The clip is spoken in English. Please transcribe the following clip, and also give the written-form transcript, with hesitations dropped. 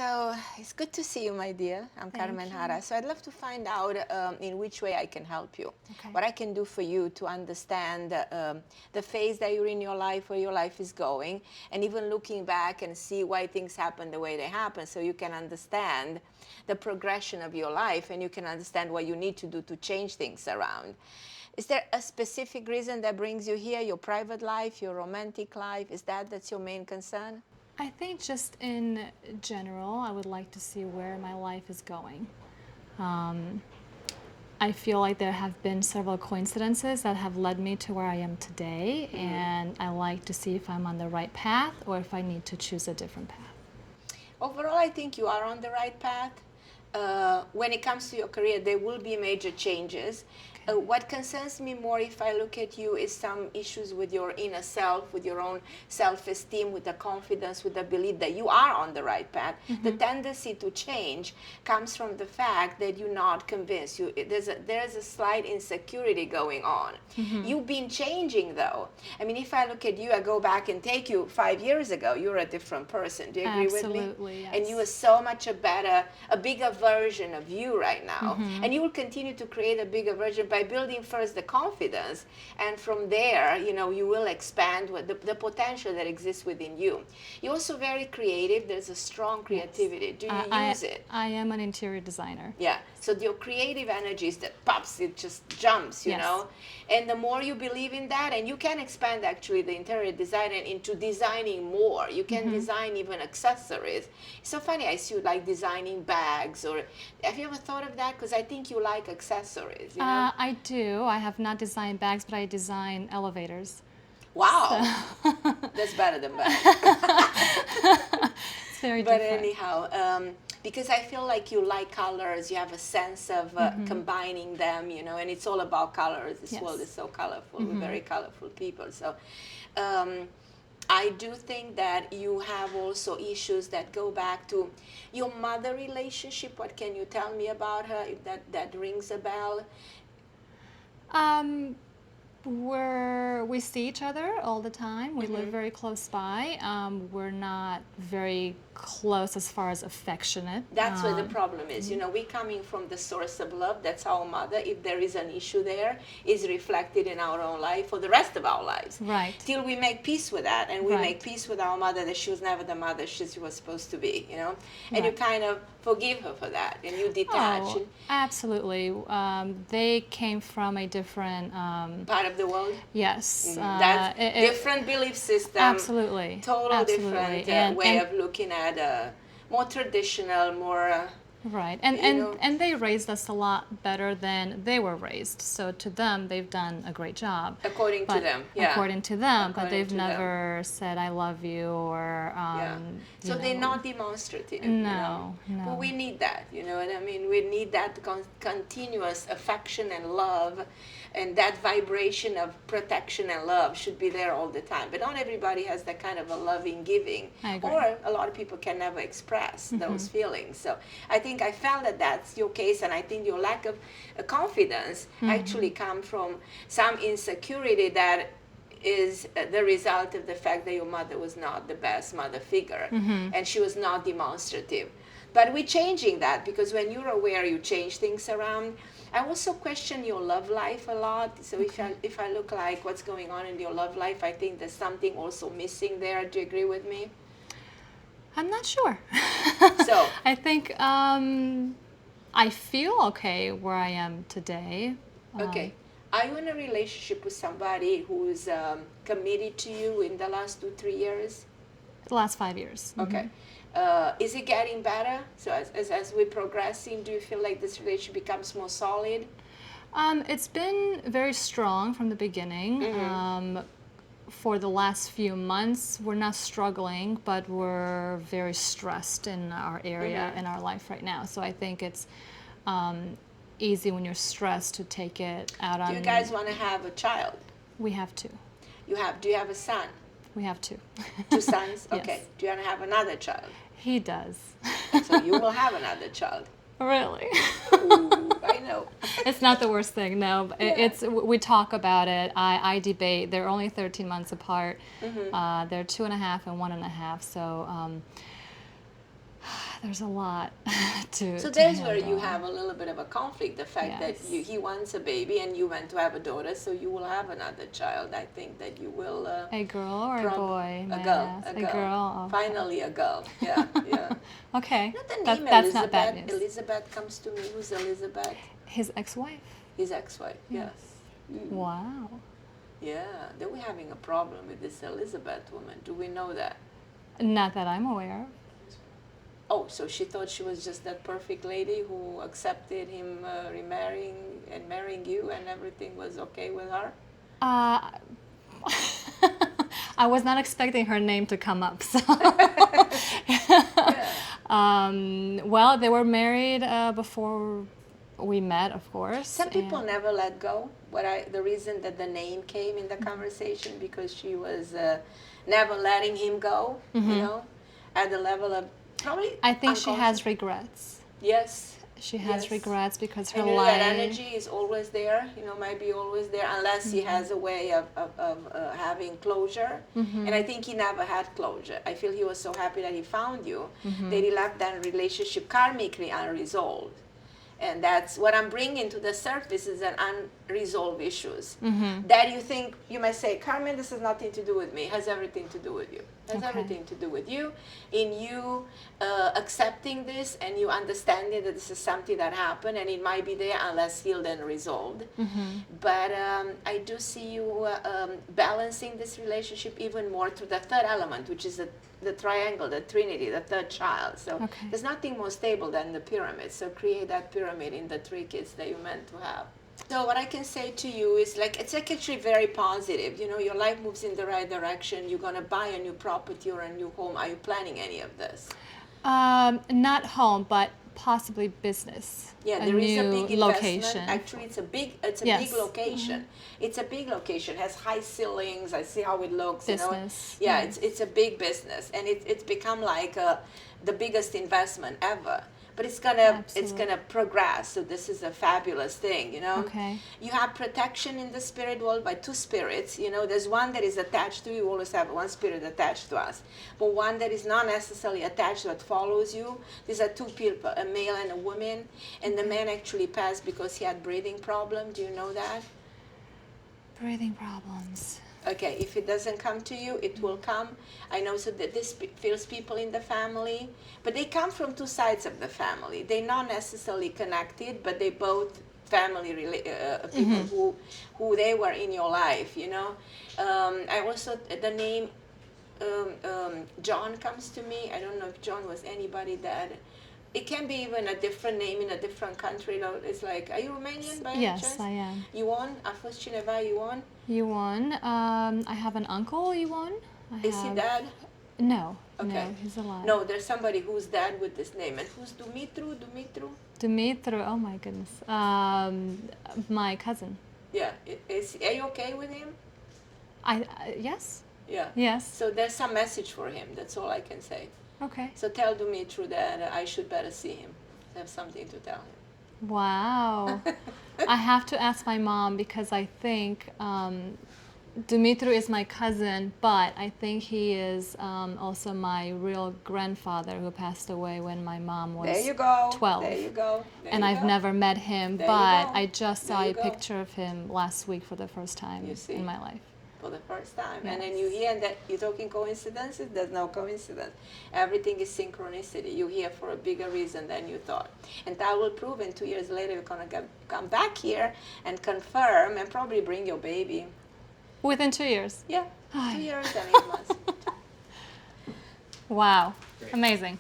So it's good to see you, my dear. I'm Thank Carmen you. Jara. So I'd love to find out in which way I can help you. Okay. What I can do for you to understand the phase that you're in your life, where your life is going, and even looking back and see why things happen the way they happen, so you can understand the progression of your life and you can understand what you need to do to change things around. Is there a specific reason that brings you here? Your private life, your romantic life? Is that's your main concern? I think just in general, I would like to see where my life is going. I feel like there have been several coincidences that have led me to where I am today, and I like to see if I'm on the right path or if I need to choose a different path. Overall, I think you are on the right path. When it comes to your career, there will be major changes. What concerns me more, if I look at you, is some issues with your inner self, with your own self-esteem, with the confidence, with the belief that you are on the right path. The tendency to change comes from the fact that you're not convinced. There's a slight insecurity going on. You've been changing, though. I mean, if I look at you, I go back and take you 5 years ago, you're a different person. Do you agree with me? Absolutely, yes. And you are so much a bigger version of you right now. And you will continue to create a bigger version by building first the confidence. And from there, you will expand with the potential that exists within you. You're also very creative. There's a strong creativity. Do you use it? I am an interior designer. Yeah. So your creative energy is that pops, it just jumps, you Yes. know. And the more you believe in that, and you can expand actually the interior design into designing more. You can design even accessories. It's so funny, I see you like designing bags, or have you ever thought of that? Because I think you like accessories, you know. I do. I have not designed bags, but I design elevators. Wow. That's better than bags. It's very But different. anyhow, because I feel like you like colors, you have a sense of combining them, and it's all about colors. This Yes. world is so colorful. We're very colorful people. So I do think that you have also issues that go back to your mother relationship. What can you tell me about her, if that rings a bell? We see each other all the time. We live very close by. We're not very close as far as affectionate. That's where the problem is. We're coming from the source of love. That's our mother. If there is an issue there, is reflected in our own life for the rest of our lives. Right. Till we make peace with that, and we Right. make peace with our mother that she was never the mother she was supposed to be, And you Right. kind of forgive her for that, and you detach. Oh, absolutely. They came from a different, Part of the world. yes. That's different belief system. Absolutely. Total Absolutely. different way of looking at more traditional, more. Right, you know. and they raised us a lot better than they were raised. So to them, they've done a great job. According to But them, yeah. According to them, but According they've to them. never said "I love you" or Yeah. So they're not demonstrative. No, no. But we need that, you know what I mean? We need that continuous affection and love, and that vibration of protection and love should be there all the time. But not everybody has that kind of a loving giving. I agree. Or a lot of people can never express those feelings. So I think I felt that that's your case, and I think your lack of confidence actually comes from some insecurity that is the result of the fact that your mother was not the best mother figure, and she was not demonstrative. But we're changing that, because when you're aware, you change things around. I also question your love life a lot. So if I look like what's going on in your love life, I think there's something also missing there. Do you agree with me? I'm not sure. So I think I feel okay where I am today. okay. Are you in a relationship with somebody who's committed to you in the last 2-3 years? The last 5 years. Okay. Is it getting better? So as we're progressing, do you feel like this relationship becomes more solid? It's been very strong from the beginning. For the last few months, we're not struggling, but we're very stressed in our area, in our life right now. So I think it's easy when you're stressed to take it out on. Do you guys want to have a child? We have to. Do you have a son? We have to. 2 sons? Yes. Okay. Do you want to have another child? He does. So you will have another child. Really? Ooh, I know. It's not the worst thing, no. It's we talk about it. I debate. They're only 13 months apart. They're 2.5 and 1.5. So There's a lot to. So to there's where you handle. have a little bit of a conflict. The fact that Yes. he wants a baby and you want to have a daughter, so you will have another child. I think that you will. A girl or a prob- boy? A may I girl. ask? A A girl. girl. Okay. Finally, a girl. Yeah, yeah. Okay. Not the That- name that's Elizabeth. not bad news. Elizabeth comes to me. Who's Elizabeth? His ex-wife. His ex-wife. Yeah. Yes. Mm. Wow. Yeah. They were having a problem with this Elizabeth woman. Do we know that? Not that I'm aware of. Oh, so she thought she was just that perfect lady who accepted him remarrying and marrying you, and everything was okay with her. Uh, I was not expecting her name to come up. So, well, they were married before we met, of course. Some people and- never let go. The reason that the name came in the conversation because she was never letting him go. You know, at the level of probably. I think she unconscious- has regrets. Yes. She has Yes. regrets because her And you know life. that energy is always there, might be always there, unless he has a way of having closure. And I think he never had closure. I feel he was so happy that he found you that he left that relationship karmically unresolved. And that's what I'm bringing to the surface is an unresolved issues. That you think, you might say, Carmen, this has nothing to do with me. It has everything to do with you. It has Okay. everything to do with you. In you accepting this and you understanding that this is something that happened and it might be there unless healed and resolved. But I do see you balancing this relationship even more to the third element, which is the triangle, the trinity, the third child. So Okay. there's nothing more stable than the pyramid. So create that pyramid in the 3 kids that you meant to have. So what I can say to you is it's actually very positive. Your life moves in the right direction. You're gonna buy a new property or a new home. Are you planning any of this? Not home, but possibly business. Yeah, a there is a new big investment. location. Actually, it's a big Yes. location. It's a big location. It has high ceilings. I see how it looks. Business. Yeah, it's a big business, and it's become like the biggest investment ever. But it's gonna Absolutely. progress. So this is a fabulous thing. Okay. You have protection in the spirit world by 2 spirits. There's one that is attached to you. You always have one spirit attached to us, but one that is not necessarily attached that follows you. These are 2 people, a male and a woman, and the man actually passed because he had breathing problem. Do you know that? Breathing problems. Okay, if it doesn't come to you, it will come. I know so that this feels people in the family, but they come from 2 sides of the family. They're not necessarily connected, but they both family people who they were in your life. I also the name John comes to me. I don't know if John was anybody that. It can be even a different name in a different country. It's like, are you Romanian by any Yes, chance? I am. Ion, a fost cineva Ion? Yuan. I have an uncle, Yuan. Is he dad? No. Okay. No, he's alive. No, there's somebody who's dad with this name. And who's Dumitru? Dumitru. Oh my goodness. My cousin. Yeah. Are you okay with him? Yes. Yeah. Yes. So there's some message for him. That's all I can say. Okay. So tell Dumitru that I should better see him. I have something to tell him. Wow. I have to ask my mom because I think Dumitru is my cousin, but I think he is also my real grandfather who passed away when my mom was There you go. 12. There you go. There And you I've go. never met him, There you but go. I just saw There you a go. picture of him last week for the first time You see. in my life. For the first time. Yes. And then you hear that you're talking coincidences, there's no coincidence. Everything is synchronicity. You're here for a bigger reason than you thought. And that will prove, and 2 years later, you're going to come back here and confirm and probably bring your baby. Within 2 years. Yeah, Ay. 2 years and 8 months. Wow. Great. Amazing.